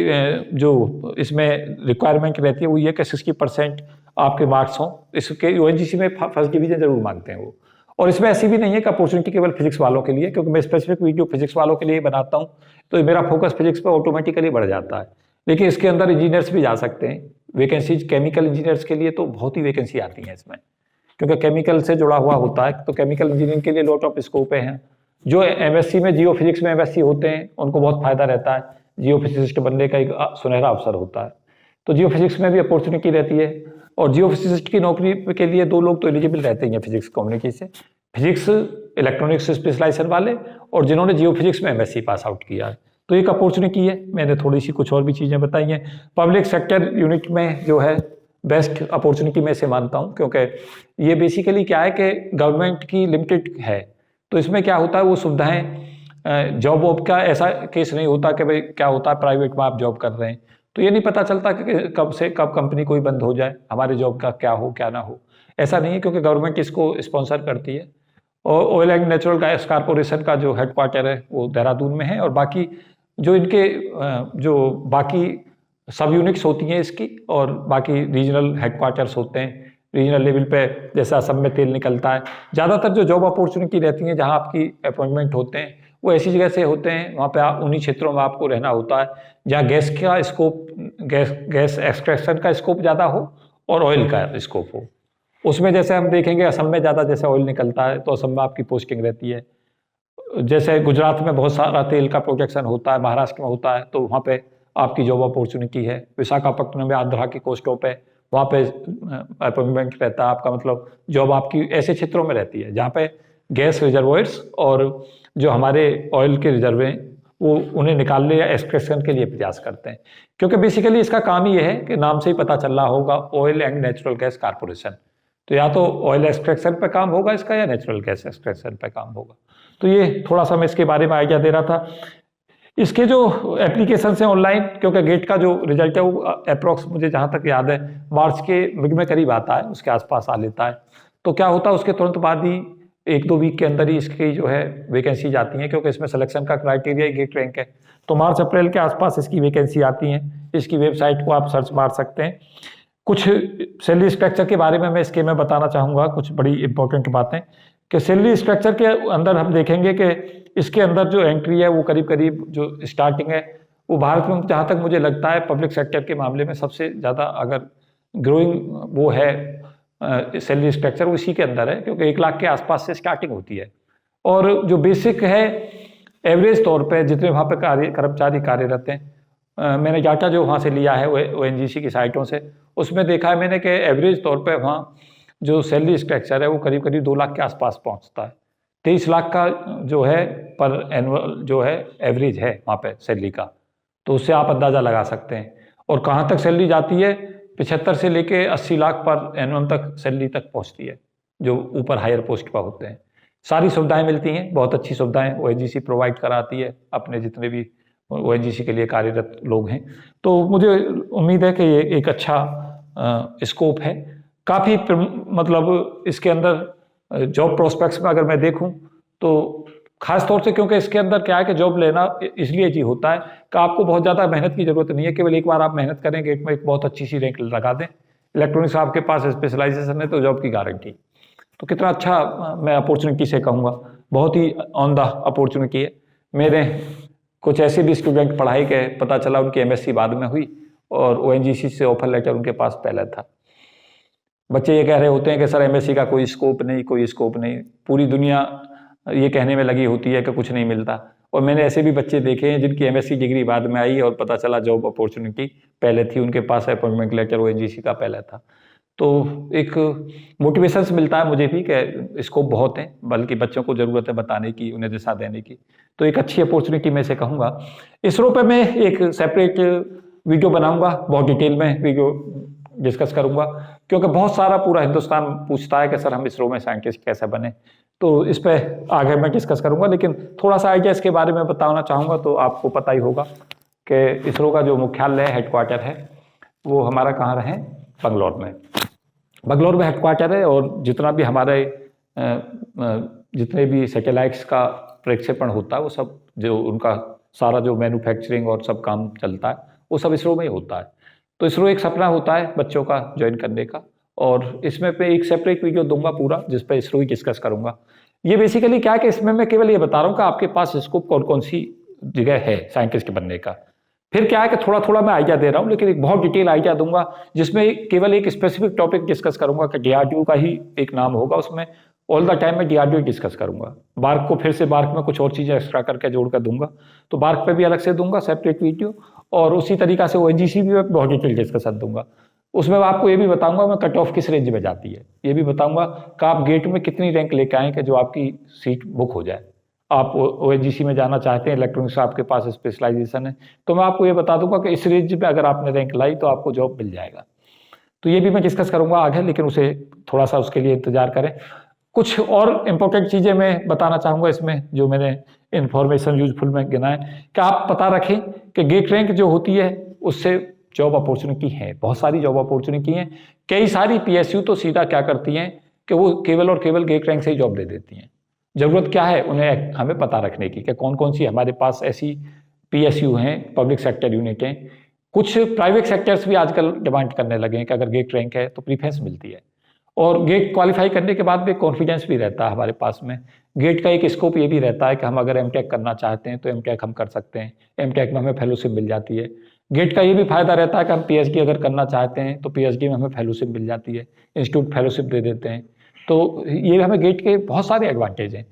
जो इसमें रिक्वायरमेंट रहती है वो ये कि 60% आपके मार्क्स हों। इसके ONGC में फर्स्ट डिवीजन जरूर मांगते हैं वो। और इसमें ऐसी भी नहीं है कि अपॉर्चुनिटी केवल फिजिक्स वालों के लिए, क्योंकि मैं स्पेसिफिक वीडियो फिजिक्स वालों के लिए बनाता हूँ तो मेरा फोकस फिजिक्स पर ऑटोमेटिकली बढ़ जाता है। लेकिन इसके अंदर इंजीनियर्स भी जा सकते हैं। वैकेंसीज केमिकल इंजीनियर्स के लिए तो बहुत ही वैकेंसी आती है इसमें, क्योंकि केमिकल से जुड़ा हुआ होता है, तो केमिकल इंजीनियरिंग के लिए लॉट ऑफ स्कोप है। जो MSc में जियो फिजिक्स में MSc होते हैं उनको बहुत फायदा रहता है, जियो फिजिसिस्ट बनने का एक सुनहरा अवसर होता है। तो जियो फिजिक्स में भी अपॉर्चुनिटी रहती है। और जियो फिजिसिस्ट की नौकरी के लिए 2 लोग तो एलिजिबल रहते हैं फिजिक्स कम्युनिटी से, फिजिक्स इलेक्ट्रॉनिक्स स्पेशलाइजेशन वाले और जिन्होंने जियो फिजिक्स में MSc पास आउट किया है। तो एक अपॉर्चुनिटी है। मैंने थोड़ी सी कुछ और भी चीज़ें बताई हैं। पब्लिक सेक्टर यूनिट में जो है बेस्ट अपॉर्चुनिटी में से मानता हूँ, क्योंकि ये बेसिकली क्या है कि गवर्नमेंट की लिमिटेड है। तो इसमें क्या होता है, वो सुविधाएं जॉब वॉब का ऐसा केस नहीं होता कि भाई क्या होता है प्राइवेट में आप जॉब कर रहे हैं तो ये नहीं पता चलता कि कब से कब कंपनी कोई बंद हो जाए, हमारे जॉब का क्या हो क्या ना हो। ऐसा नहीं है, क्योंकि गवर्नमेंट इसको स्पॉन्सर करती है। और oil and natural gas corporation का जो हेडक्वार्टर है वो देहरादून में है, और बाकी जो इनके जो बाकी सब यूनिट्स होती हैं इसकी, और बाकी रीजनल हेडक्वार्टर्स होते हैं रीजनल लेवल पे, जैसे असम में तेल निकलता है। ज़्यादातर जो जॉब अपॉर्चुनिटी रहती हैं जहाँ आपकी अपॉइंटमेंट होते हैं वो ऐसी जगह से होते हैं, वहाँ पे आप उन्हीं क्षेत्रों में आपको रहना होता है जहाँ गैस का स्कोप, गैस एक्सट्रैक्शन का स्कोप ज़्यादा हो और ऑयल का स्कोप हो। उसमें जैसे हम देखेंगे असम में ज़्यादा जैसे ऑयल निकलता है तो असम में आपकी पोस्टिंग रहती है। जैसे गुजरात में बहुत सारा तेल का प्रोडक्शन होता है, महाराष्ट्र में होता है, तो वहाँ पे आपकी जॉब अपॉर्चुनिटी है। विशाखापट्टनम में आंध्रा की कोस्टों पे वहाँ पे अपॉइंटमेंट रहता है आपका, मतलब जॉब आपकी ऐसे क्षेत्रों में रहती है जहाँ पे गैस रिजर्वोयर्स और जो हमारे ऑयल के रिजर्व हैं वो उन्हें निकालने या एक्सट्रैक्शन के लिए प्रयास करते हैं। क्योंकि बेसिकली इसका काम ही है कि नाम से ही पता चल रहा होगा, oil and natural gas corporation. तो या तो ऑयल एक्सट्रैक्शन पे काम होगा इसका या नेचुरल गैस एक्सट्रैक्शन पे काम होगा। तो ये थोड़ा सा मैं इसके बारे में आइडिया दे रहा था। इसके जो एप्लीकेशन है ऑनलाइन, क्योंकि गेट का जो रिजल्ट है वो अप्रोक्स मुझे जहाँ तक याद है मार्च के मिड में करीब आता है, उसके आसपास आ लेता है। तो क्या होता है उसके तुरंत बाद ही 1-2 वीक के अंदर ही इसकी जो है वैकेंसी जाती है, क्योंकि इसमें सिलेक्शन का क्राइटेरिया गेट रैंक है। तो मार्च अप्रैल के आसपास इसकी वैकेंसी आती है। इसकी वेबसाइट को आप सर्च मार सकते हैं। कुछ सैलरी स्ट्रक्चर के बारे में मैं इसके में बताना चाहूँगा, कुछ बड़ी इंपॉर्टेंट बातें कि सैलरी स्ट्रक्चर के अंदर हम देखेंगे कि इसके अंदर जो एंट्री है वो करीब करीब जो स्टार्टिंग है वो भारत में जहाँ तक मुझे लगता है पब्लिक सेक्टर के मामले में सबसे ज़्यादा अगर ग्रोइंग वो है सैलरी स्ट्रक्चर वो इसी के अंदर है, क्योंकि 1 लाख के आसपास से स्टार्टिंग होती है। और जो बेसिक है एवरेज तौर पे जितने वहाँ पे कर्मचारी कार्यरत हैं, मैंने डाटा जो वहाँ से लिया है वो एनजीसी की साइटों से, उसमें देखा है मैंने कि एवरेज तौर पे वहाँ जो सैलरी स्ट्रक्चर है वो करीब करीब 2 लाख के आसपास पहुँचता है। 23 लाख का जो है पर एनुअल जो है एवरेज है वहाँ पे सैलरी का, तो उससे आप अंदाज़ा लगा सकते हैं। और कहाँ तक सैलरी जाती है, 75 से लेके 80 लाख पर एनुअल तक सैलरी तक पहुँचती है जो ऊपर हायर पोस्ट पर होते हैं। सारी सुविधाएं मिलती हैं, बहुत अच्छी सुविधाएं ओएनजीसी प्रोवाइड कराती है अपने जितने भी ओएनजीसी के लिए कार्यरत लोग हैं। तो मुझे उम्मीद है कि ये एक अच्छा स्कोप है काफ़ी, मतलब इसके अंदर जॉब प्रोस्पेक्ट्स में अगर मैं देखूं तो खास तौर से, क्योंकि इसके अंदर क्या है कि जॉब लेना इसलिए जी होता है कि आपको बहुत ज़्यादा मेहनत की ज़रूरत नहीं है, केवल एक बार आप मेहनत करें, गेट में एक बहुत अच्छी सी रैंक लगा दें, इलेक्ट्रॉनिक्स आपके पास स्पेशलाइजेशन है तो जॉब की गारंटी। तो कितना अच्छा मैं अपॉर्चुनिटी से कहूँगा, बहुत ही ऑन द अपॉर्चुनिटी है। मेरे कुछ ऐसे भी स्टूडेंट पढ़ाई के पता चला उनकी एमएससी बाद में हुई और ओएनजीसी से ऑफर लेटर उनके पास पहले था। बच्चे ये कह रहे होते हैं कि सर एमएससी का कोई स्कोप नहीं, कोई स्कोप नहीं। पूरी दुनिया ये कहने में लगी होती है कि कुछ नहीं मिलता, और मैंने ऐसे भी बच्चे देखे हैं जिनकी एमएससी डिग्री बाद में आई और पता चला जॉब अपॉर्चुनिटी पहले थी, उनके पास अपॉइंटमेंट लेटर ओएनजीसी का पहले था। तो एक मोटिवेशंस मिलता है मुझे भी कि स्कोप बहुत है, बल्कि बच्चों को ज़रूरत है बताने की, उन्हें दिशा देने की। तो एक अच्छी अपॉर्चुनिटी मैं से कहूँगा। इसरो पे मैं एक सेपरेट वीडियो बनाऊंगा, बहुत डिटेल में वीडियो डिस्कस करूंगा, क्योंकि बहुत सारा पूरा हिंदुस्तान पूछता है कि सर हम इसरो में साइंटिस्ट कैसे बने। तो इस पर आगे मैं डिस्कस करूंगा, लेकिन थोड़ा सा आइडिया इसके बारे में बताना चाहूँगा। तो आपको पता ही होगा कि इसरो का जो मुख्यालय हेडक्वार्टर है वो हमारा कहाँ है, बंगलौर में। बंगलौर में हेडक्वार्टर है, और जितना भी हमारे जितने भी सैटेलाइट्स का प्रक्षेपण होता है वो सब जो उनका सारा जो मैन्युफैक्चरिंग और सब काम चलता है वो सब इसरो में ही होता है। तो इसरो एक सपना होता है बच्चों का ज्वाइन करने का, और इसमें पे एक सेपरेट वीडियो दूंगा पूरा जिस पे इसरो ही डिस्कस करूंगा। ये बेसिकली क्या है कि इसमें मैं केवल ये बता रहा हूँ कि आपके पास स्कोप कौन कौन सी जगह है साइंटिस्ट बनने का। फिर क्या है कि थोड़ा थोड़ा मैं आइडिया दे रहा हूँ, लेकिन एक बहुत डिटेल आइडिया दूंगा जिसमें केवल एक स्पेसिफिक टॉपिक डिस्कस करूंगा कि डीआरडीओ का ही एक नाम होगा, उसमें ऑल द टाइम मैं डीआरडीओ डिस्कस करूंगा। बार्क को फिर से बार्क में कुछ और चीज़ें एक्स्ट्रा करके जोड़ कर दूंगा, तो बार्क पे भी अलग से दूंगा सेपरेट वीडियो, और उसी तरीका से ओएनजीसी भी मैं बहुत डिटेल डिस्कशन दूंगा। उसमें मैं आपको ये भी बताऊंगा मैं कट ऑफ किस रेंज में जाती है, ये भी बताऊंगा कि आप गेट में कितनी रैंक लेके आएँ कि जो आपकी सीट बुक हो जाए। आप ओएनजीसी में जाना चाहते हैं, इलेक्ट्रॉनिक्स आपके पास स्पेशलाइजेशन है, तो मैं आपको ये बता दूंगा कि इस रेंज में अगर आपने रैंक लाई तो आपको जॉब मिल जाएगा। तो ये भी मैं डिस्कस करूंगा आगे, लेकिन उसे थोड़ा सा उसके लिए इंतजार करें। कुछ और इम्पोर्टेंट चीज़ें मैं बताना चाहूँगा इसमें जो मैंने इन्फॉर्मेशन यूजफुल में गिना है, कि आप पता रखें कि गेट रैंक जो होती है उससे जॉब अपॉर्चुनिटी है, बहुत सारी जॉब अपॉर्चुनिटी हैं। कई सारी पीएसयू तो सीधा क्या करती हैं कि वो केवल और केवल गेट रैंक से ही जॉब दे देती हैं। ज़रूरत क्या है उन्हें हमें पता रखने की कि कौन कौन सी हमारे पास ऐसी पीएसयू हैं, पब्लिक सेक्टर यूनिटें। कुछ प्राइवेट सेक्टर्स भी आजकल डिमांड करने लगे हैं कि अगर गेट रैंक है तो प्रीफरेंस मिलती है, और गेट क्वालिफाई करने के बाद भी कॉन्फिडेंस भी रहता है हमारे पास में। गेट का एक स्कोप ये भी रहता है कि हम अगर एमटेक करना चाहते हैं तो एमटेक हम कर सकते हैं, एमटेक में हमें फेलोशिप मिल जाती है। गेट का ये भी फायदा रहता है कि हम पीएचडी अगर करना चाहते हैं तो पीएचडी में हमें फेलोशिप मिल जाती है, इंस्टीट्यूट फेलोशिप दे देते हैं। तो ये हमें गेट के बहुत सारे एडवांटेज हैं।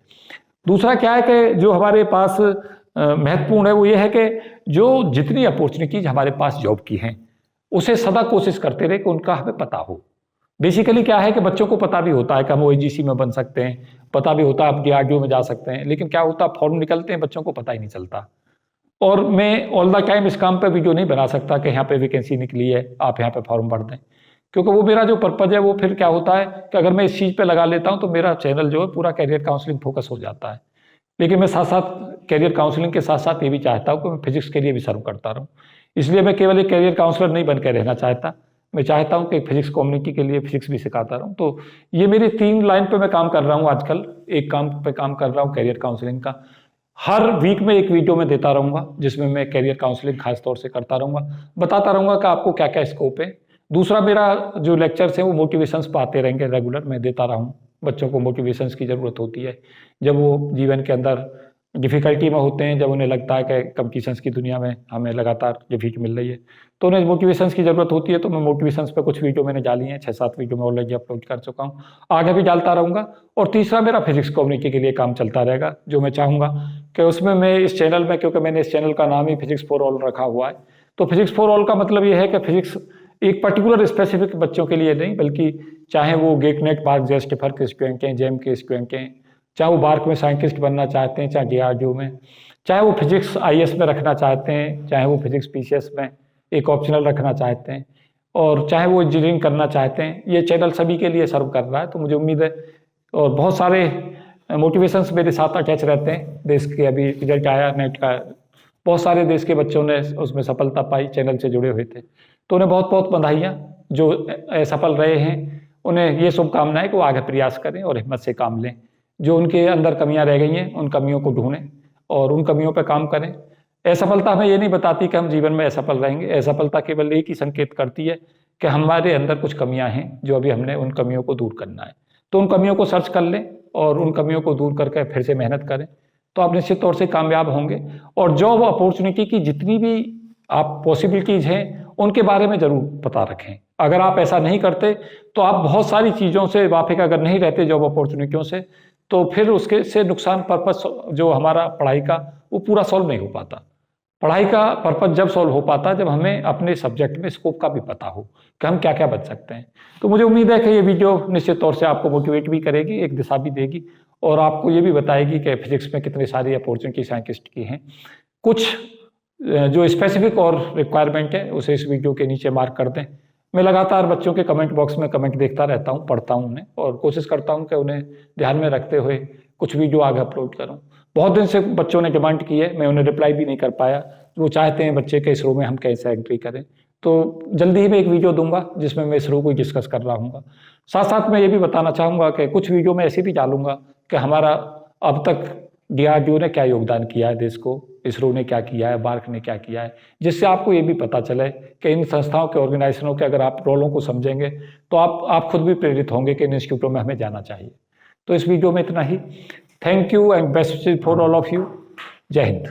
दूसरा क्या है कि जो हमारे पास महत्वपूर्ण है वो ये है कि जो जितनी अपॉर्चुनिटीज हमारे पास जॉब की हैं उसे सदा कोशिश करते रहे कि उनका हमें पता हो। बेसिकली क्या है कि बच्चों को पता भी होता है कि हम ओएजीसी में बन सकते हैं, पता भी होता है आप डीआरडीओ में जा सकते हैं, लेकिन क्या होता है फॉर्म निकलते हैं बच्चों को पता ही नहीं चलता। और मैं ऑल द टाइम इस काम पे वीडियो नहीं बना सकता कि यहाँ पे वैकेंसी निकली है आप यहाँ पे फॉर्म भर दें, क्योंकि वो मेरा जो पर्पज है वो फिर क्या होता है कि अगर मैं इस चीज़ पे लगा लेता हूँ तो मेरा चैनल जो है पूरा कैरियर काउंसलिंग फोकस हो जाता है। लेकिन मैं साथ साथ कैरियर काउंसलिंग के साथ साथ ये भी चाहता हूँ कि मैं फिजिक्स के लिए भी सर्व करता रहूँ। इसलिए मैं केवल एक कैरियर काउंसलर नहीं बन के रहना चाहता, मैं चाहता हूँ कि फिजिक्स कम्युनिटी के लिए फिजिक्स भी सिखाता रहूँ। तो ये मेरी 3 लाइन पे मैं काम कर रहा हूँ आजकल। एक काम पे काम कर रहा हूँ कैरियर काउंसलिंग का, हर वीक में एक वीडियो में देता रहूँगा जिसमें मैं कैरियर काउंसलिंग खास तौर से करता रहूँगा, बताता रहूँगा कि आपको क्या क्या स्कोप है। दूसरा मेरा जो लेक्चर्स हैं वो मोटिवेशंस पे आते रहेंगे, रेगुलर मैं देता रहा हूँ। बच्चों को मोटिवेशंस की ज़रूरत होती है जब वो जीवन के अंदर डिफ़िकल्टी में होते हैं, जब उन्हें लगता है कि कंपटीशंस की दुनिया में हमें लगातार डिफीट मिल रही है, तो उन्हें मोटिवेशंस की ज़रूरत होती है। तो मैं मोटिवेशंस पे कुछ वीडियो मैंने डाली हैं, 6-7 वीडियो मैं ऑलरेडी अपलोड कर चुका हूँ, आगे भी डालता रहूँगा। और तीसरा मेरा फिजिक्स कम्युनिटी के लिए काम चलता रहेगा, जो मैं चाहूँगा कि उसमें मैं इस चैनल में, क्योंकि मैंने इस चैनल का नाम ही फिजिक्स फॉर ऑल रखा हुआ है, तो फिजिक्स फॉर ऑल का मतलब ये है कि फिजिक्स एक पर्टिकुलर स्पेसिफिक बच्चों के लिए नहीं, बल्कि चाहे वो गेट नेट बार्क जेस्टिफर के स्टूडेंट हैं, जेम के स्टूडेंट हैं, चाहे वो बार्क में साइंटिस्ट बनना चाहते हैं, चाहे डीआरडीओ में, चाहे वो फिजिक्स आईएएस में रखना चाहते हैं, चाहे वो फिजिक्स पीसीएस में एक ऑप्शनल रखना चाहते हैं, और चाहे वो इंजीनियरिंग करना चाहते हैं, ये चैनल सभी के लिए सर्व कर रहा है। तो मुझे उम्मीद है, और बहुत सारे मोटिवेशंस मेरे साथ अटैच रहते हैं। देश के अभी रिजल्ट आया नेट का, बहुत सारे देश के बच्चों ने उसमें सफलता पाई, चैनल से जुड़े हुए थे, तो उन्हें बहुत बहुत बधाइयाँ। जो सफल रहे हैं उन्हें ये शुभकामनाएं कि वो आगे प्रयास करें और हिम्मत से काम लें। जो उनके अंदर कमियां रह गई हैं उन कमियों को ढूंढें और उन कमियों पर काम करें। असफलता हमें ये नहीं बताती कि हम जीवन में असफल रहेंगे, असफलता केवल एक ही संकेत करती है कि हमारे अंदर कुछ कमियां हैं जो अभी हमने उन कमियों को दूर करना है। तो उन कमियों को सर्च कर लें और उन कमियों को दूर करके फिर से मेहनत करें, तो आप निश्चित तौर से कामयाब होंगे। और जॉब अपॉर्चुनिटी की जितनी भी आप पॉसिबिलिटीज़ हैं उनके बारे में ज़रूर पता रखें। अगर आप ऐसा नहीं करते तो आप बहुत सारी चीज़ों से वाकिफ अगर नहीं रहते जॉब अपॉर्चुनिटियों से, तो फिर उसके से नुकसान पर्पस जो हमारा पढ़ाई का वो पूरा सॉल्व नहीं हो पाता। पढ़ाई का पर्पस जब सॉल्व हो पाता जब हमें अपने सब्जेक्ट में स्कोप का भी पता हो कि हम क्या क्या बच सकते हैं। तो मुझे उम्मीद है कि ये वीडियो निश्चित तौर से आपको मोटिवेट भी करेगी, एक दिशा भी देगी और आपको ये भी बताएगी कि फिजिक्स में कितनी सारी अपॉर्चुनिटी साइंटिस्ट की हैं। कुछ जो स्पेसिफिक और रिक्वायरमेंट है उसे इस वीडियो के नीचे मार्क कर दें। मैं लगातार बच्चों के कमेंट बॉक्स में कमेंट देखता रहता हूँ, पढ़ता हूँ उन्हें और कोशिश करता हूँ कि उन्हें ध्यान में रखते हुए कुछ वीडियो आगे अपलोड करूँ। बहुत दिन से बच्चों ने डिमांड की है, मैं उन्हें रिप्लाई भी नहीं कर पाया। वो चाहते हैं बच्चे के इसरो में हम कैसे एंट्री करें, तो जल्दी ही मैं एक वीडियो दूंगा जिसमें मैं इसरो को डिस्कस कर रहा हूँ। साथ साथ मैं ये भी बताना चाहूँगा कि कुछ वीडियो मैं ऐसे भी डालूंगा कि हमारा अब तक डीआरडीओ ने क्या योगदान किया है देश को, इसरो ने क्या किया है, बार्क ने क्या किया है, जिससे आपको ये भी पता चले कि इन संस्थाओं के ऑर्गेनाइजेशनों के अगर आप रोलों को समझेंगे तो आप खुद भी प्रेरित होंगे कि इन इंस्टीट्यूटों में हमें जाना चाहिए। तो इस वीडियो में इतना ही। Thank you and best wishes for all of you. जय हिंद।